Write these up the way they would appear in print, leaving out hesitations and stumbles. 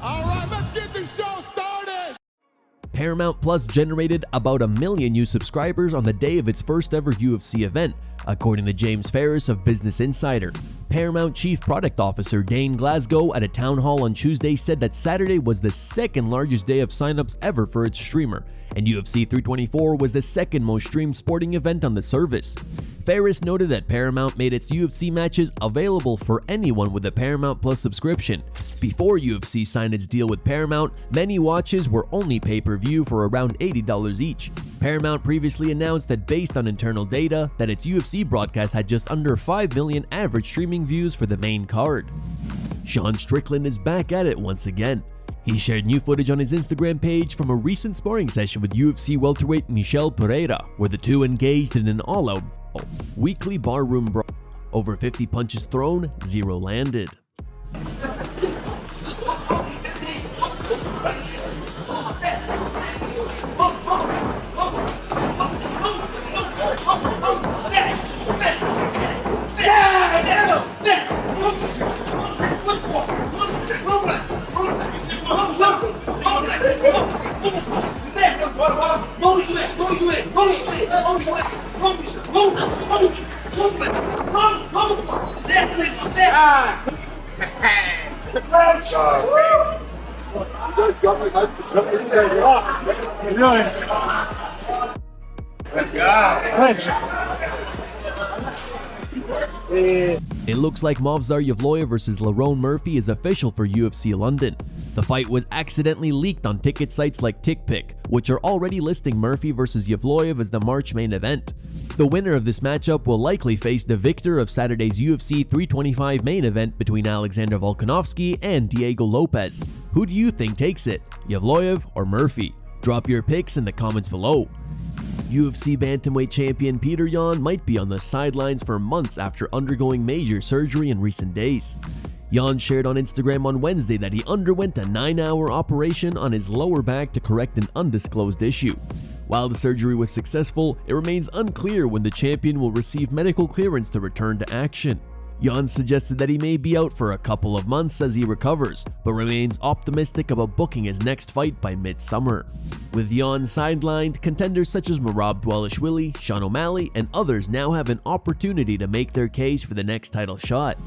All right, let's get this show started. Paramount Plus generated about 1 million new subscribers on the day of its first ever UFC event, according to James Ferris of Business Insider. Paramount Chief Product Officer Dane Glasgow at a town hall on Tuesday said that Saturday was the second largest day of signups ever for its streamer, and UFC 324 was the second most streamed sporting event on the service. Ferris noted that Paramount made its UFC matches available for anyone with a Paramount Plus subscription. Before UFC signed its deal with Paramount, many watches were only pay-per-view for around $80 each. Paramount previously announced that based on internal data, that its UFC broadcast had just under 5 million average streaming views for the main card. Sean Strickland is back at it once again. He shared new footage on his Instagram page from a recent sparring session with UFC welterweight Michel Pereira, where the two engaged in an all-out weekly barroom brawl. Over 50 punches thrown, 0 landed. It looks like Movsar Evloev versus Evloev-Murphy is official for UFC London. The fight was accidentally leaked on ticket sites like TickPick, which are already listing Murphy versus Evloev as the March main event. The winner of this matchup will likely face the victor of Saturday's UFC 325 main event between Alexander Volkanovski and Diego Lopes. Who do you think takes it, Evloev or Murphy? Drop your picks in the comments below. UFC bantamweight champion Petr Yan might be on the sidelines for months after undergoing major surgery in recent days. Yan shared on Instagram on Wednesday that he underwent a 9-hour operation on his lower back to correct an undisclosed issue. While the surgery was successful, it remains unclear when the champion will receive medical clearance to return to action. Yan suggested that he may be out for a couple of months as he recovers, but remains optimistic about booking his next fight by mid-summer. With Yan sidelined, contenders such as Merab Dvalishvili, Sean O'Malley, and others now have an opportunity to make their case for the next title shot.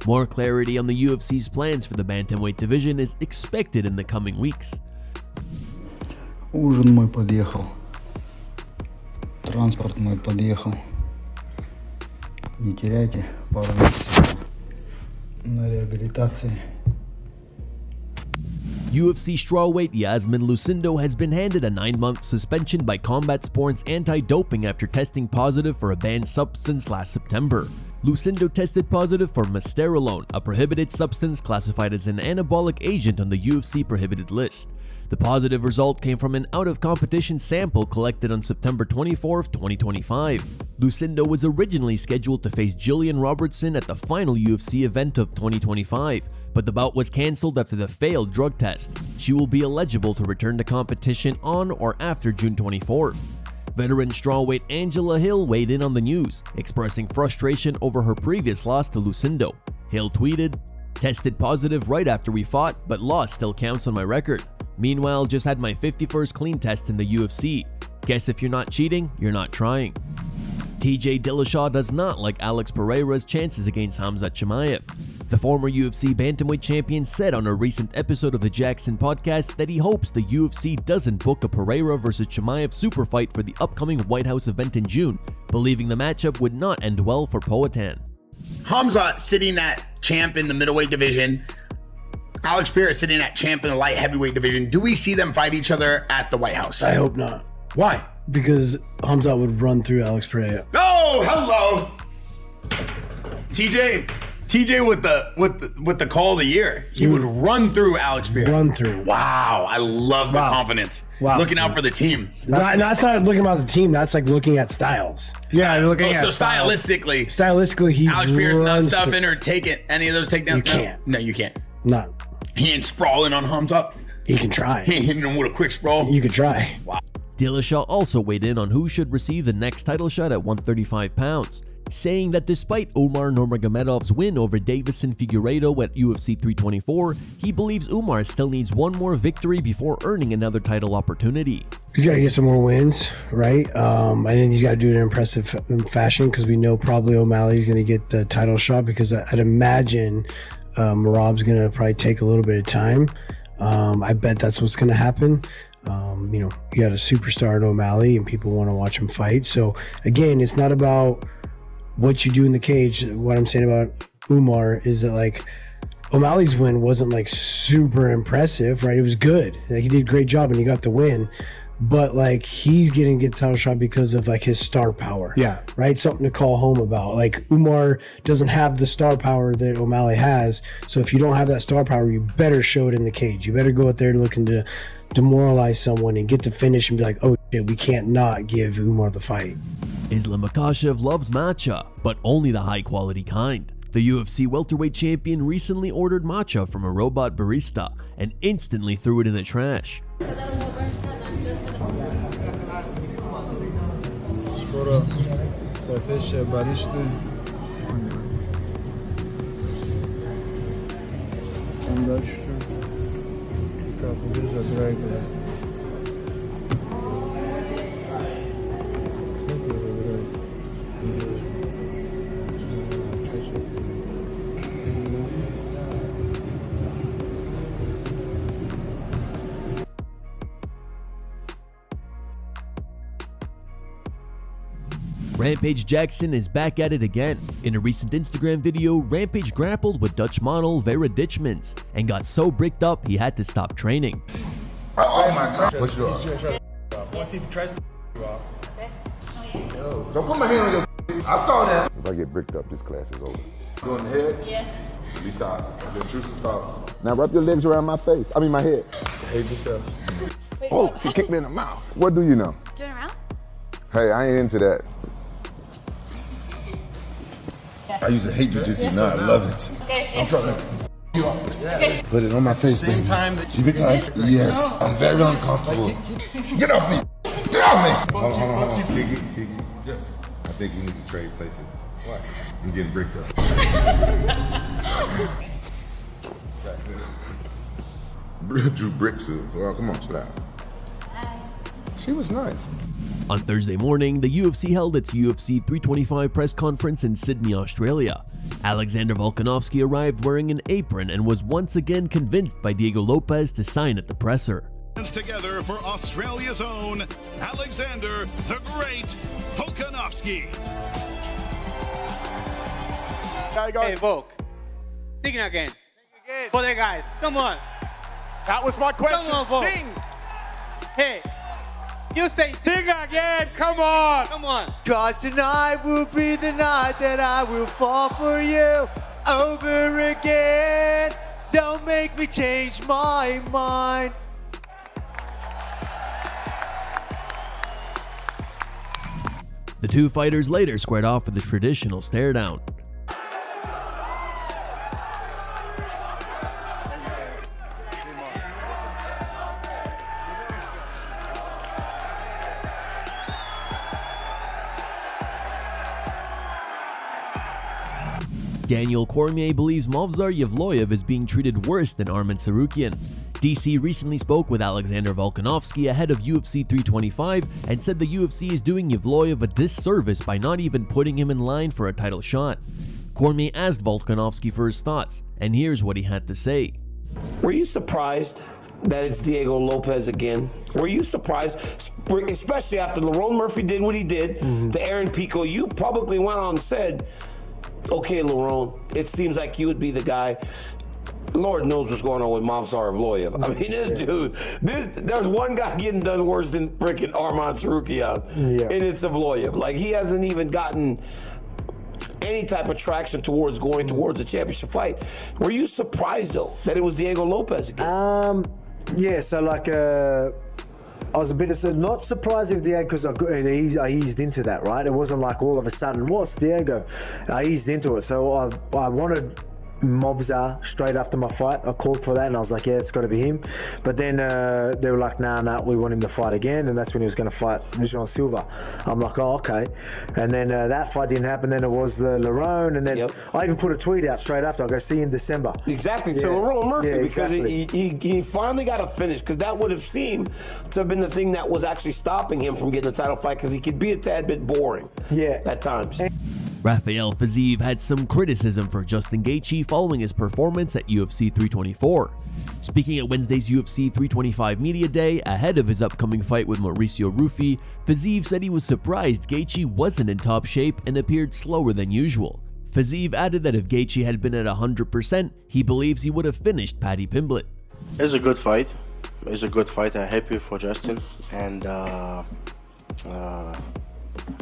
More clarity on the UFC's plans for the bantamweight division is expected in the coming weeks. Ужин мой подъехал. Транспорт мой подъехал. Не теряйте пару месяцев на реабилитации. UFC strawweight Yasmin Lucindo has been handed a 9-month suspension by Combat Sports Anti-Doping after testing positive for a banned substance last September. Lucindo tested positive for misterolone, a prohibited substance classified as an anabolic agent on the UFC prohibited list. The positive result came from an out-of-competition sample collected on September 24, 2025. Lucindo was originally scheduled to face Jillian Robertson at the final UFC event of 2025, but the bout was cancelled after the failed drug test. She will be eligible to return to competition on or after June 24th. Veteran strawweight Angela Hill weighed in on the news, expressing frustration over her previous loss to Lucindo. Hill tweeted, "Tested positive right after we fought, but loss still counts on my record. Meanwhile, just had my 51st clean test in the UFC. Guess if you're not cheating, you're not trying." TJ Dillashaw does not like Alex Pereira's chances against Khamzat Chimaev. The former UFC bantamweight champion said on a recent episode of the Jackson podcast that he hopes the UFC doesn't book a Pereira versus Chimaev super fight for the upcoming White House event in June, believing the matchup would not end well for Poatan. Khamzat sitting at champ in the middleweight division. Alex Pereira sitting at champ in the light heavyweight division. Do we see them fight each other at the White House? I hope not. Why? Because Khamzat would run through Alex Pereira. Oh, hello. TJ with the call of the year. He would run through Alex Pereira. Run through. Wow, I love the confidence. Wow. Looking out for the team. That's not looking about the team. That's like looking at styles. Yeah, looking at stylistically. Stylistically, he Alex Pereira's not runs stuffing or taking any of those takedowns. You can't. No, you can't. Not. He ain't sprawling on Khamzat. He can try. He ain't hitting him with a quick sprawl. You could try. Wow. Dillashaw also weighed in on who should receive the next title shot at 135 pounds. saying that despite Umar Nurmagomedov's win over Deiveson Figueiredo at UFC 324, he believes Umar still needs one more victory before earning another title opportunity. He's got to get some more wins, right? I think he's got to do it in impressive fashion because we know probably O'Malley's going to get the title shot, because I'd imagine Merab's going to probably take a little bit of time. I bet that's what's going to happen. You know, you got a superstar in O'Malley and people want to watch him fight. So again, it's not about what you do in the cage. What I'm saying about Umar is that, like, O'Malley's win wasn't like super impressive, right? It was good. Like, he did a great job and he got the win. But like, he's getting the title shot because of like his star power. Yeah. Right? Something to call home about. Like, Umar doesn't have the star power that O'Malley has. So if you don't have that star power, you better show it in the cage. You better go out there looking to demoralize someone and get to finish and be like, oh shit, we can't not give Umar the fight. Islam Makhachev loves matcha, but only the high quality kind. The UFC welterweight champion recently ordered matcha from a robot barista and instantly threw it in the trash. Rampage Jackson is back at it again. In a recent Instagram video, Rampage grappled with Dutch model Vera Dijkmans and got so bricked up he had to stop training. Oh my God. What you doing? Once he tries to you off. Yo, don't put my hand on your I saw that. If I get bricked up, this class is over. Go in the head? Yeah. At least the intrusive thoughts. Now wrap your legs around my face. I mean my head. Hate yourself. Oh, she kicked me in the mouth. What do you know? Turn around. Hey, I ain't into that. I used to hate jiu-jitsu, now I love it. Okay, I'm trying to you off. Yeah. Put it on my face, Same baby. time that Keep it tight. Yes, I'm very uncomfortable. Get off me. Get off me. Hold on. Tiki. Yeah. I think you need to trade places. Why? I'm getting bricked up. Drew bricks her. Well, come on, chill out. She was nice. On Thursday morning, the UFC held its UFC 325 press conference in Sydney, Australia. Alexander Volkanovski arrived wearing an apron and was once again convinced by Diego Lopes to sign at the presser. Together for Australia's own Alexander the Great Volkanovski. Hey, Volk. Sing again. For the guys. Come on. That was my question. Come on, Volk. Sing. Hey. You say Sing again. Come on. Come on. Cause tonight will be the night that I will fall for you over again. Don't make me change my mind. The two fighters later squared off with a traditional stare down. Daniel Cormier believes Movsar Evloev is being treated worse than Arman Tsarukyan. DC recently spoke with Alexander Volkanovski ahead of UFC 325 and said the UFC is doing Evloev a disservice by not even putting him in line for a title shot. Cormier asked Volkanovski for his thoughts, and here's what he had to say. Were you surprised that it's Diego Lopes again? Were you surprised, especially after Lerone-Murphy did what he did to Aaron Pico? You publicly went on and said, okay, Lerone, it seems like you would be the guy. Lord knows what's going on with Movsar Evloev. I mean, this dude, there's one guy getting done worse than freaking Arman Tsarukyan, and it's Evloev. Like, he hasn't even gotten any type of traction towards going towards a championship fight. Were you surprised, though, that it was Diego Lopes again? Yeah, so like, I was a bit not surprised if Diego, because I eased into that, right? It wasn't like all of a sudden, what's Diego? I eased into it, so I wanted Movsar straight after my fight. I called for that and I was like, yeah, it's got to be him. But then they were like, nah, we want him to fight again, and that's when he was going to fight Jean Silva. I'm like, oh, okay. And then that fight didn't happen. Then it was Lerone, and then I even put a tweet out straight after. I go, see you in December. Exactly, to Evloev-Murphy, because he finally got a finish, because that would have seemed to have been the thing that was actually stopping him from getting a title fight, because he could be a tad bit boring at times. Rafael Fiziev had some criticism for Justin Gaethje following his performance at UFC 324. Speaking at Wednesday's UFC 325 Media Day, ahead of his upcoming fight with Mauricio Ruffi, Fiziev said he was surprised Gaethje wasn't in top shape and appeared slower than usual. Fiziev added that if Gaethje had been at 100%, he believes he would have finished Paddy Pimblett. It's a good fight. It's a good fight. I'm happy for Justin, and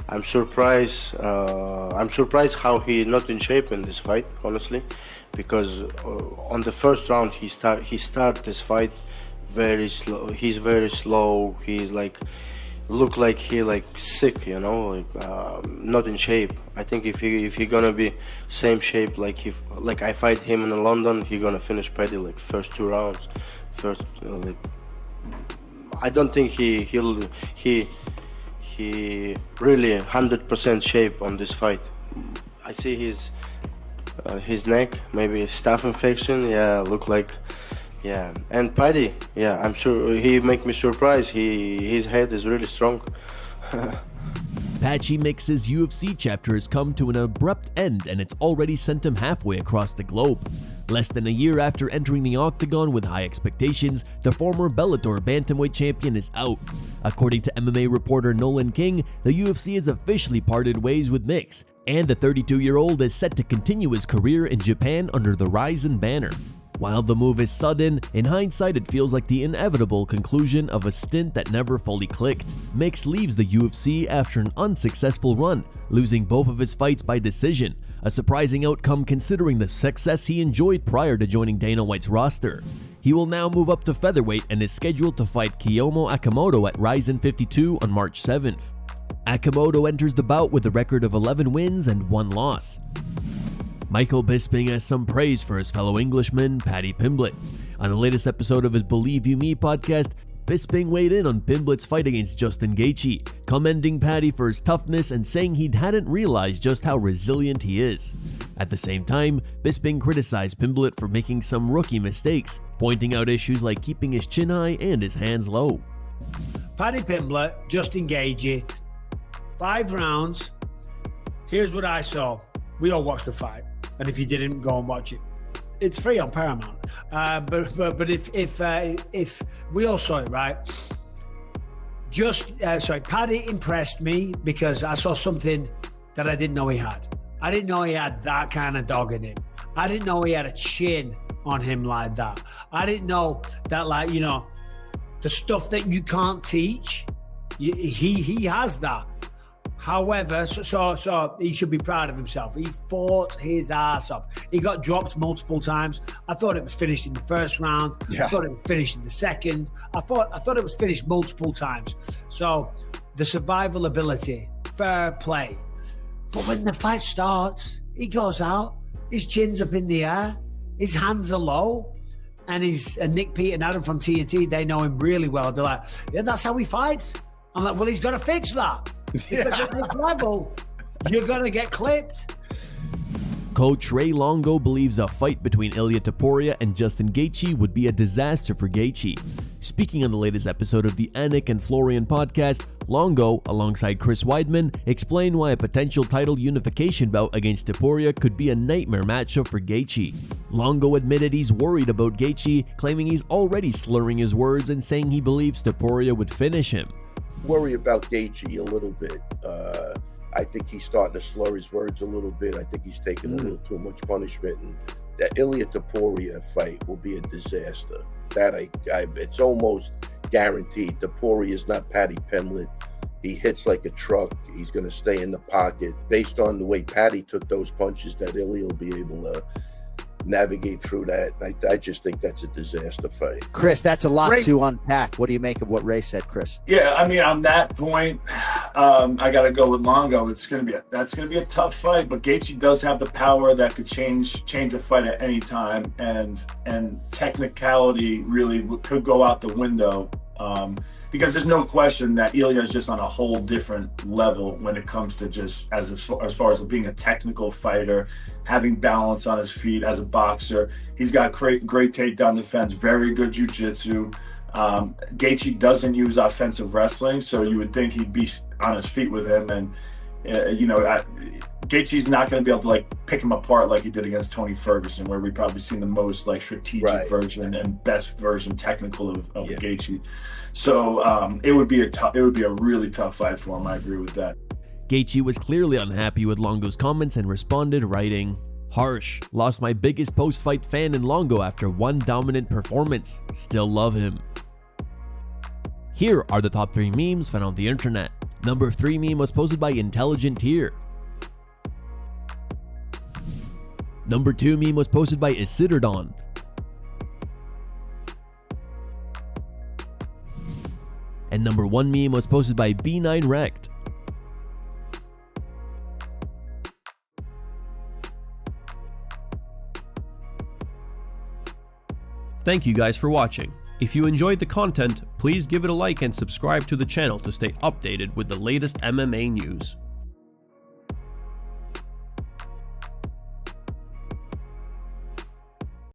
I'm surprised how he not in shape in this fight, honestly, because on the first round he start this fight very slow. He's very slow. He's like look like he like sick, you know, like not in shape. I think if he gonna be same shape like I fight him in London, he gonna finish Paddy like first 2 rounds. I don't think he really 100% shape on this fight. I see his neck, maybe a staph infection. Look like, And Paddy, I'm sure he make me surprised. His head is really strong. Patchy Mix's UFC chapter has come to an abrupt end, and it's already sent him halfway across the globe. Less than a year after entering the octagon with high expectations, the former Bellator bantamweight champion is out. According to MMA reporter Nolan King, the UFC has officially parted ways with Mix, and the 32-year-old is set to continue his career in Japan under the Rizin banner. While the move is sudden, in hindsight it feels like the inevitable conclusion of a stint that never fully clicked. Mix leaves the UFC after an unsuccessful run, losing both of his fights by decision, a surprising outcome considering the success he enjoyed prior to joining Dana White's roster. He will now move up to featherweight and is scheduled to fight Kiyomo Akimoto at Rizin 52 on March 7th. Akimoto enters the bout with a record of 11 wins and 1 loss. Michael Bisping has some praise for his fellow Englishman, Paddy Pimblett. On the latest episode of his Believe You Me podcast, Bisping weighed in on Pimblett's fight against Justin Gaethje, commending Paddy for his toughness and saying he hadn't realized just how resilient he is. At the same time, Bisping criticized Pimblett for making some rookie mistakes, pointing out issues like keeping his chin high and his hands low. Paddy Pimblett, Justin Gaethje, 5 rounds. Here's what I saw. We all watched the fight. And if you didn't, go and watch it. It's free on Paramount. But if we all saw it, right? Paddy impressed me because I saw something that I didn't know he had. I didn't know he had that kind of dog in him. I didn't know he had a chin on him like that. I didn't know that, like, you know, the stuff that you can't teach. He has that. However, so he should be proud of himself. He fought his ass off. He got dropped multiple times. I thought it was finished in the first round. I thought it was finished in the second. I thought it was finished multiple times. So the survival ability, fair play. But when the fight starts, he goes out. His chin's up in the air. His hands are low. And Nick Pete and Adam from TNT, they know him really well. They're like, yeah, that's how he fights. I'm like, well, he's got to fix that. Because at this level, you're going to get clipped. Coach Ray Longo believes a fight between Ilia Topuria and Justin Gaethje would be a disaster for Gaethje. Speaking on the latest episode of the Anik and Florian podcast, Longo, alongside Chris Weidman, explained why a potential title unification bout against Topuria could be a nightmare matchup for Gaethje. Longo admitted he's worried about Gaethje, claiming he's already slurring his words and saying he believes Topuria would finish him. Worry about Gaethje a little bit. I think he's starting to slur his words a little bit. I think he's taking a little too much punishment. And that Ilia Topuria fight will be a disaster. That it's almost guaranteed. Topuria is not Paddy Pimblett. He hits like a truck. He's going to stay in the pocket. Based on the way Paddy took those punches, that Ilia will be able to navigate through that. I just think that's a disaster fight. Chris, that's a lot to unpack. What do you make of what Ray said, Chris? Yeah, I mean, on that point, I got to go with Longo. That's going to be a tough fight, but Gaethje does have the power that could change a fight at any time, and technicality really could go out the window. Because there's no question that Ilya is just on a whole different level when it comes to just as far as being a technical fighter, having balance on his feet as a boxer. He's got great takedown defense, very good jiu-jitsu. Gaethje doesn't use offensive wrestling, so you would think he'd be on his feet with him. And Gaethje's not going to be able to like pick him apart like he did against Tony Ferguson, where we've probably seen the most like strategic version and best version technical of Gaethje. So it would be a really tough fight for him. I agree with that. Gaethje was clearly unhappy with Longo's comments and responded writing, "Harsh, lost my biggest post-fight fan in Longo after one dominant performance. Still love him." Here are the top 3 memes found on the internet. Number 3 meme was posted by Intelligent Tier. Number 2 meme was posted by Isidordon. And number 1 meme was posted by B9 Rect. Thank you guys for watching. If you enjoyed the content, please give it a like and subscribe to the channel to stay updated with the latest MMA news.